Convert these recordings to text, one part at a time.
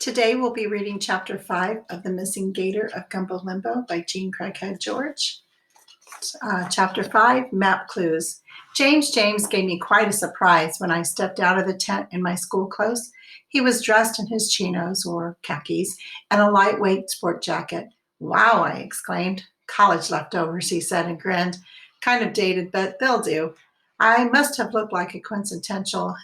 Today we'll be reading Chapter 5 of The Missing Gator of Gumbo Limbo by Jean Craighead George. Chapter 5, Map Clues. James gave me quite a surprise when I stepped out of the tent in my school clothes. He was dressed in his chinos, or khakis, and a lightweight sport jacket. Wow, I exclaimed. College leftovers, he said and grinned. Kind of dated, but they'll do. I must have looked like a quintessential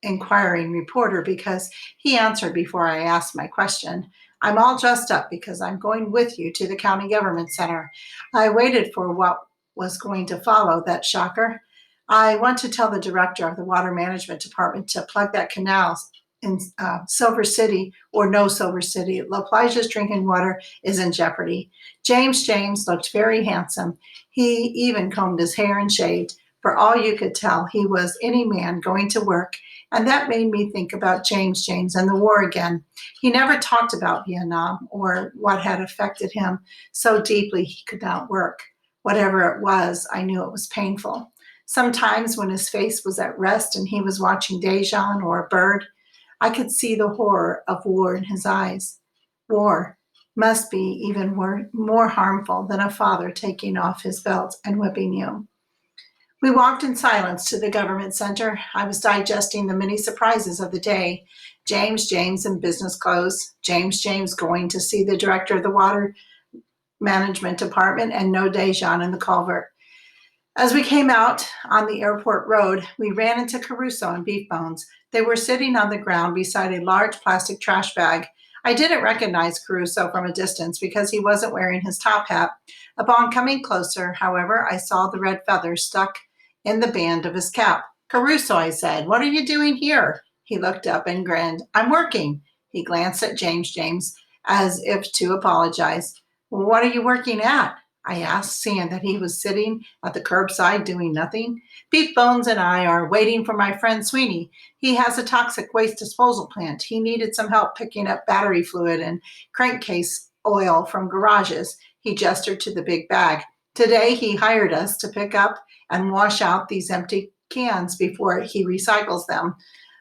inquiring reporter because he answered before I asked my question. I'm all dressed up because I'm going with you to the county government center. I waited for what was going to follow, that shocker. I want to tell the director of the water management department to plug that canal in Silver City or no Silver City. La Plage's drinking water is in jeopardy. James looked very handsome. He even combed his hair and shaved. For all you could tell, he was any man going to work. And that made me think about James and the war again. He never talked about Vietnam or what had affected him so deeply he could not work. Whatever it was, I knew it was painful. Sometimes when his face was at rest and he was watching Dejan or a bird, I could see the horror of war in his eyes. War must be even more harmful than a father taking off his belt and whipping you. We walked in silence to the government center. I was digesting the many surprises of the day. James in business clothes. James going to see the director of the water management department, and no Dejan in the culvert. As we came out on the airport road, we ran into Caruso and Beef Bones. They were sitting on the ground beside a large plastic trash bag. I didn't recognize Caruso from a distance because he wasn't wearing his top hat. Upon coming closer, however, I saw the red feathers stuck in the band of his cap. Caruso, I said, what are you doing here? He looked up and grinned. I'm working. He glanced at James as if to apologize. Well, what are you working at? I asked, seeing that he was sitting at the curbside doing nothing. Beef Bones and I are waiting for my friend Sweeney. He has a toxic waste disposal plant. He needed some help picking up battery fluid and crankcase oil from garages. He gestured to the big bag. Today he hired us to pick up and wash out these empty cans before he recycles them.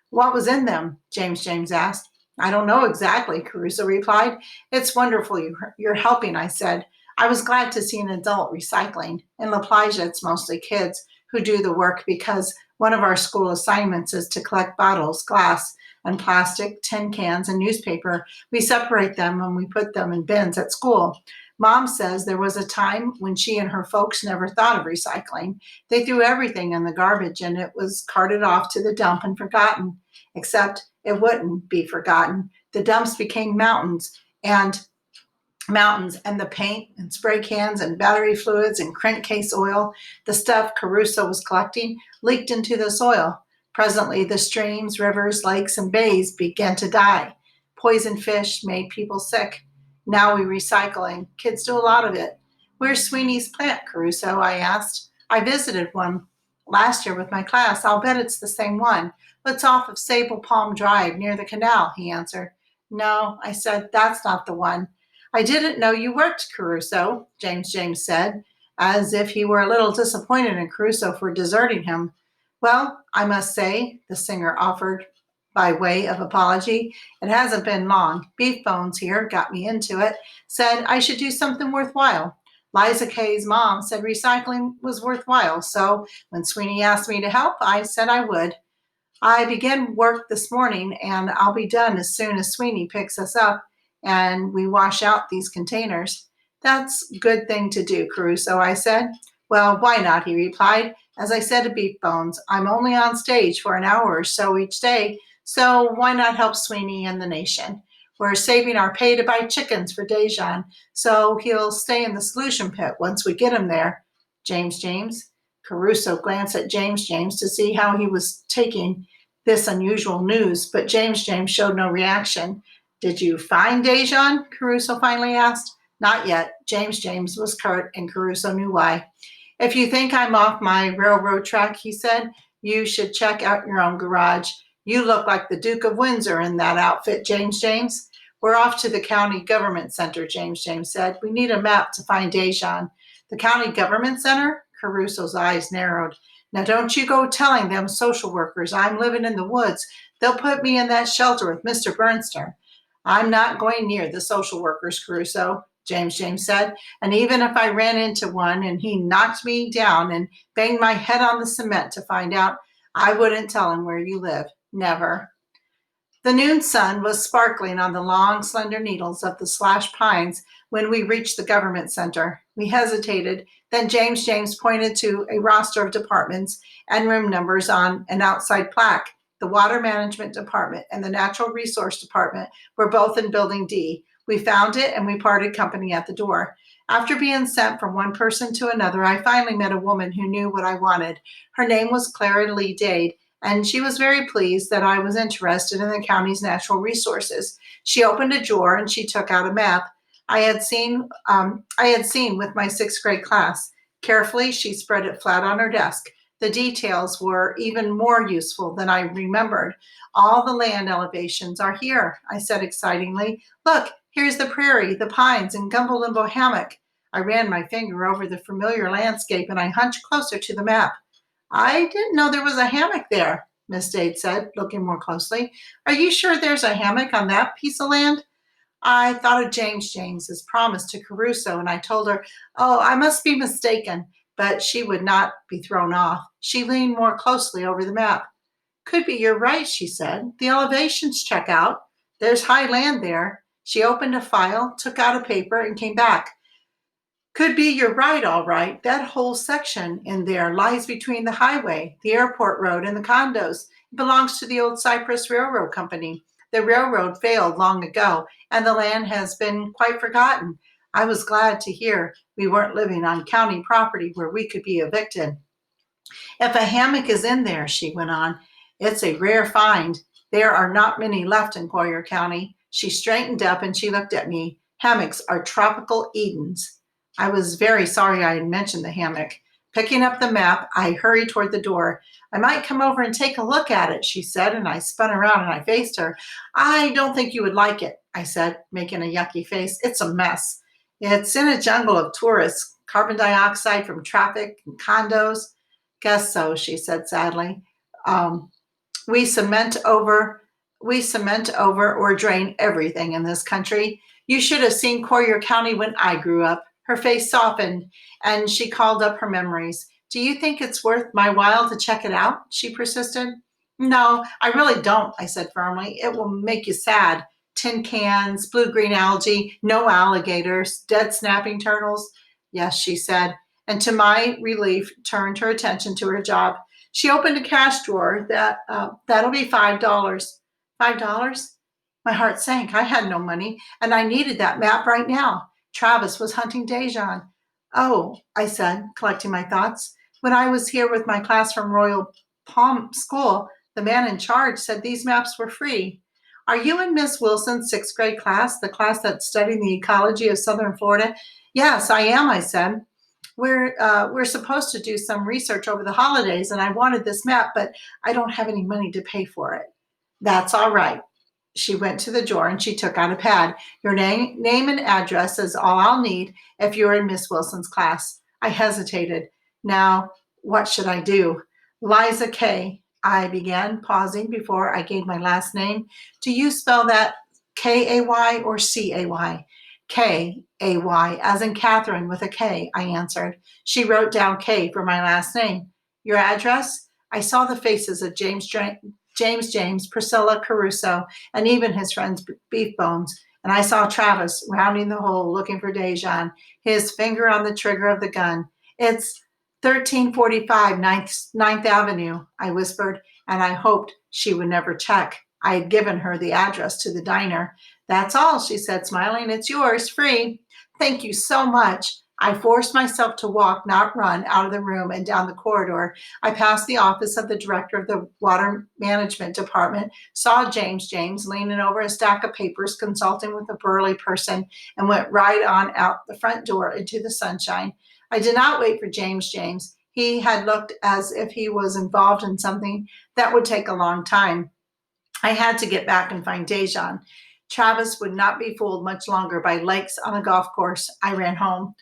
What was in them? James asked. I don't know exactly, Caruso replied. It's wonderful you're helping, I said. I was glad to see an adult recycling. In La Plage, it's mostly kids who do the work because one of our school assignments is to collect bottles, glass, and plastic, tin cans, and newspaper. We separate them and we put them in bins at school. Mom says there was a time when she and her folks never thought of recycling. They threw everything in the garbage and it was carted off to the dump and forgotten. Except it wouldn't be forgotten. The dumps became mountains and the paint and spray cans and battery fluids and crankcase oil, the stuff Caruso was collecting, leaked into the soil. Presently, the streams, rivers, lakes, and bays began to die. Poisoned fish made people sick. Now we recycle, and kids do a lot of it. Where's Sweeney's plant, Caruso? I asked. I visited one last year with my class. I'll bet it's the same one. It's off of Sable Palm Drive near the canal, he answered. No, I said, that's not the one. I didn't know you worked, Caruso, James said, as if he were a little disappointed in Caruso for deserting him. Well, I must say, the singer offered by way of apology, it hasn't been long. Beef Bones here got me into it, said I should do something worthwhile. Liza Kay's mom said recycling was worthwhile, so when Sweeney asked me to help, I said I would. I began work this morning, and I'll be done as soon as Sweeney picks us up and we wash out these containers. That's a good thing to do, Caruso, I said. Well, why not, he replied. As I said to Beef Bones, I'm only on stage for an hour or so each day, so why not help Sweeney and the nation? We're saving our pay to buy chickens for Dejan, so he'll stay in the solution pit once we get him there. James. Caruso glanced at James to see how he was taking this unusual news, but James showed no reaction. Did you find Dejan? Caruso finally asked. Not yet. James was curt, and Caruso knew why. If you think I'm off my railroad track, he said, you should check out your own garage. You look like the Duke of Windsor in that outfit, James. We're off to the county government center, James said. We need a map to find Dejan. The county government center? Caruso's eyes narrowed. Now don't you go telling them social workers I'm living in the woods. They'll put me in that shelter with Mr. Bernster. I'm not going near the social workers, Caruso, James said. And even if I ran into one and he knocked me down and banged my head on the cement to find out, I wouldn't tell him where you live. Never. The noon sun was sparkling on the long, slender needles of the slashed pines when we reached the government center. We hesitated. Then James pointed to a roster of departments and room numbers on an outside plaque. The Water Management Department and the Natural Resource Department were both in Building D. We found it and we parted company at the door. After being sent from one person to another, I finally met a woman who knew what I wanted. Her name was Clara Lee Dade, and she was very pleased that I was interested in the county's natural resources. She opened a drawer and she took out a map I had seen with my sixth grade class. Carefully, she spread it flat on her desk. The details were even more useful than I remembered. All the land elevations are here, I said excitingly. Look, here's the prairie, the pines, and Gumbo Limbo hammock. I ran my finger over the familiar landscape and I hunched closer to the map. I didn't know there was a hammock there, Miss Dade said, looking more closely. Are you sure there's a hammock on that piece of land? I thought of James's promise to Caruso, and I told her, oh, I must be mistaken, but she would not be thrown off. She leaned more closely over the map. Could be you're right, she said. The elevations check out. There's high land there. She opened a file, took out a paper, and came back. Could be you're right, all right. That whole section in there lies between the highway, the airport road, and the condos. It belongs to the old Cypress Railroad Company. The railroad failed long ago, and the land has been quite forgotten. I was glad to hear we weren't living on county property where we could be evicted. If a hammock is in there, she went on, it's a rare find. There are not many left in Collier County. She straightened up and she looked at me. Hammocks are tropical Edens. I was very sorry I had mentioned the hammock. Picking up the map, I hurried toward the door. I might come over and take a look at it, she said, and I spun around and I faced her. I don't think you would like it, I said, making a yucky face. It's a mess. It's in a jungle of tourists, carbon dioxide from traffic and condos. Guess so, she said sadly. We cement over or drain everything in this country. You should have seen Collier County when I grew up. Her face softened and she called up her memories. Do you think it's worth my while to check it out? She persisted. No, I really don't, I said firmly. It will make you sad. Tin cans, blue-green algae, no alligators, dead snapping turtles. Yes, she said, and to my relief, turned her attention to her job. She opened a cash drawer. That'll be $5. $5? My heart sank. I had no money, and I needed that map right now. Travis was hunting Dejan. Oh, I said, collecting my thoughts. When I was here with my class from Royal Palm School, the man in charge said these maps were free. Are you in Miss Wilson's sixth grade class, the class that's studying the ecology of southern Florida? Yes, I am, I said. We're supposed to do some research over the holidays, and I wanted this map, but I don't have any money to pay for it. That's all right. She went to the drawer and she took out a pad. Your name and address is all I'll need if you're in Miss Wilson's class. I hesitated. Now, what should I do? Liza K. I began, pausing before I gave my last name. Do you spell that K-A-Y or C-A-Y? K-A-Y, as in Catherine with a K, I answered. She wrote down K for my last name. Your address? I saw the faces of James, Priscilla, Caruso, and even his friend's Beef Bones. And I saw Travis rounding the hole looking for Dejan, his finger on the trigger of the gun. It's 1345 9th Avenue, I whispered, and I hoped she would never check. I had given her the address to the diner. That's all, she said, smiling. It's yours, free. Thank you so much. I forced myself to walk, not run, out of the room and down the corridor. I passed the office of the director of the Water Management Department, saw James leaning over a stack of papers, consulting with a burly person, and went right on out the front door into the sunshine. I did not wait for James. He had looked as if he was involved in something that would take a long time. I had to get back and find Dejan. Travis would not be fooled much longer by lakes on a golf course. I ran home.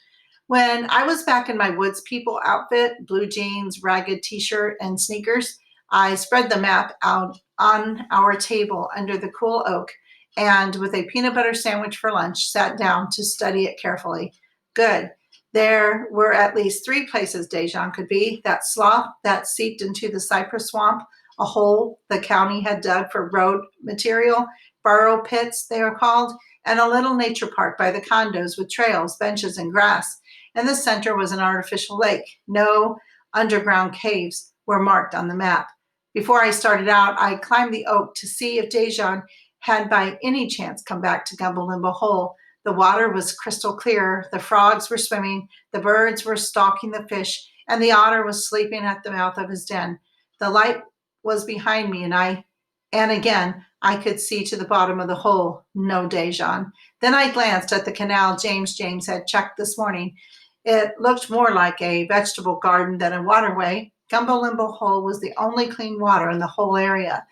When I was back in my woods people outfit, blue jeans, ragged t-shirt, and sneakers, I spread the map out on our table under the cool oak. and with a peanut butter sandwich for lunch, sat down to study it carefully. Good. There were at least 3 places Dejan could be: that slough that seeped into the cypress swamp, a hole the county had dug for road material, burrow pits they are called, and a little nature park by the condos with trails, benches, and grass. In the center was an artificial lake. No underground caves were marked on the map. Before I started out, I climbed the oak to see if Dejan had by any chance come back to Gumbo Limbo Hole. The water was crystal clear, the frogs were swimming, the birds were stalking the fish, and the otter was sleeping at the mouth of his den. The light was behind me, and again I could see to the bottom of the hole. No Dejan. Then I glanced at the canal James had checked this morning. It looked more like a vegetable garden than a waterway. Gumbo Limbo Hole was the only clean water in the whole area,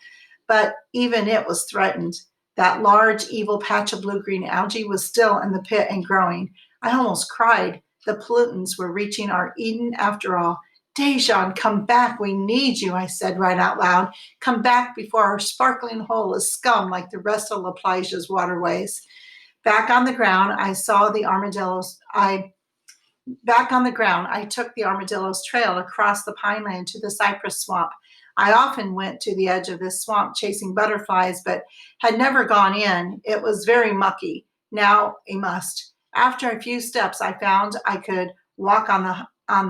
but even it was threatened. That large, evil patch of blue-green algae was still in the pit and growing. I almost cried. The pollutants were reaching our Eden after all. Dejan, come back. We need you, I said right out loud. Come back before our sparkling hole is scum like the rest of La Plage's waterways. Back on the ground, I took the armadillo's trail across the pineland to the cypress swamp. I often went to the edge of this swamp chasing butterflies, but had never gone in. It was very mucky. Now a must. After a few steps, I found I could walk on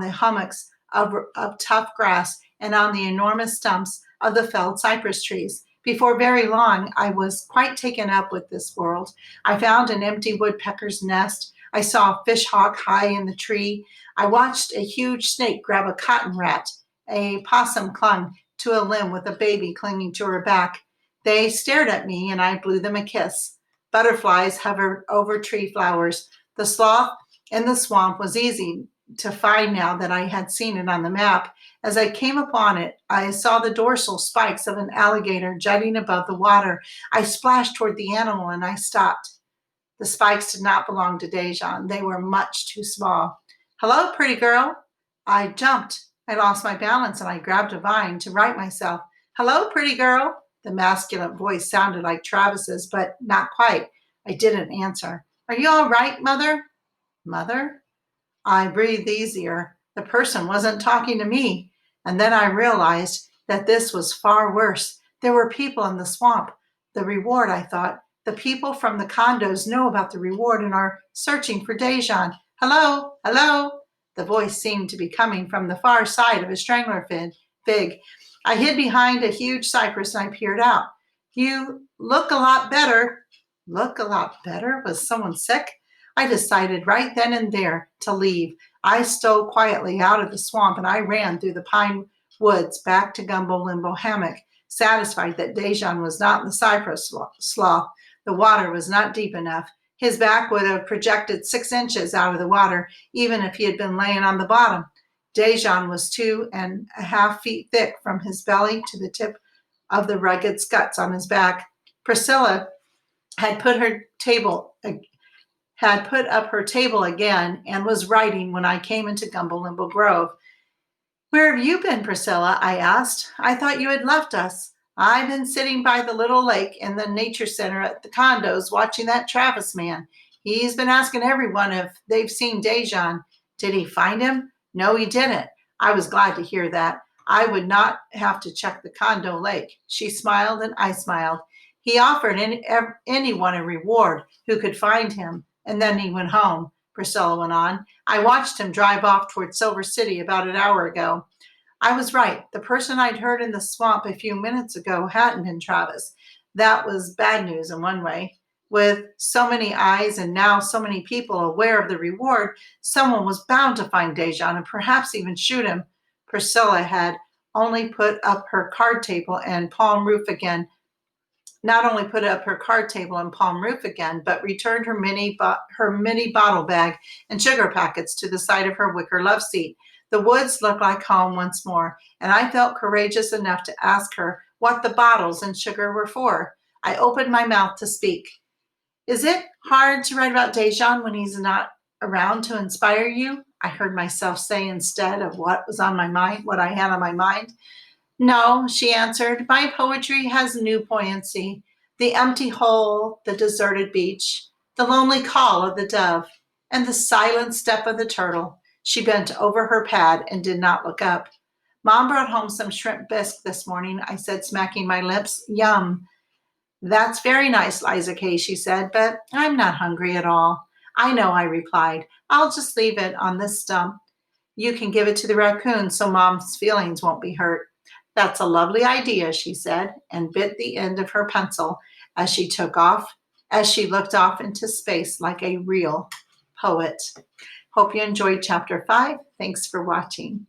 the hummocks of tough grass and on the enormous stumps of the felled cypress trees. Before very long, I was quite taken up with this world. I found an empty woodpecker's nest. I saw a fish hawk high in the tree. I watched a huge snake grab a cotton rat. A possum clung to a limb with a baby clinging to her back. They stared at me and I blew them a kiss. Butterflies hovered over tree flowers. The slough in the swamp was easy to find now that I had seen it on the map. As I came upon it, I saw the dorsal spikes of an alligator jutting above the water. I splashed toward the animal and I stopped. The spikes did not belong to Dejan. They were much too small. Hello, pretty girl. I jumped. I lost my balance and I grabbed a vine to right myself. Hello, pretty girl. The masculine voice sounded like Travis's, but not quite. I didn't answer. Are you all right, Mother? Mother? I breathed easier. The person wasn't talking to me. And then I realized that this was far worse. There were people in the swamp. The reward, I thought. The people from the condos know about the reward and are searching for Dejan. Hello? Hello? The voice seemed to be coming from the far side of a strangler fig. I hid behind a huge cypress and I peered out. You look a lot better. Look a lot better? Was someone sick? I decided right then and there to leave. I stole quietly out of the swamp and I ran through the pine woods back to Gumbo Limbo hammock, satisfied that Dejan was not in the cypress slough. The water was not deep enough. His back would have projected 6 inches out of the water, even if he had been laying on the bottom. Dejan was 2.5 feet thick from his belly to the tip of the rugged scuts on his back. Priscilla had put up her table again and was writing when I came into Gumbo Limbo Grove. Where have you been, Priscilla? I asked. I thought you had left us. I've been sitting by the little lake in the nature center at the condos watching that Travis man. He's been asking everyone if they've seen Dejan. Did he find him? No, he didn't. I was glad to hear that. I would not have to check the condo lake. She smiled and I smiled. He offered anyone a reward who could find him, and then he went home, Priscilla went on. I watched him drive off toward Silver City about an hour ago. I was right. The person I'd heard in the swamp a few minutes ago hadn't been Travis. That was bad news in one way. With so many eyes and now so many people aware of the reward, someone was bound to find Dejan and perhaps even shoot him. Priscilla had only put up her card table and palm roof again, but returned her mini bottle bag and sugar packets to the side of her wicker love seat. The woods looked like home once more, and I felt courageous enough to ask her what the bottles and sugar were for. I opened my mouth to speak. Is it hard to write about Dejan when he's not around to inspire you? I heard myself say instead of what I had on my mind. No, she answered. My poetry has new poignancy. The empty hole, the deserted beach, the lonely call of the dove, and the silent step of the turtle. She bent over her pad and did not look up. Mom brought home some shrimp bisque this morning, I said, smacking my lips. Yum. That's very nice, Liza Kay, she said, but I'm not hungry at all. I know, I replied. I'll just leave it on this stump. You can give it to the raccoon so Mom's feelings won't be hurt. That's a lovely idea, she said, and bit the end of her pencil as she looked off into space like a real poet. Hope you enjoyed chapter 5. Thanks for watching.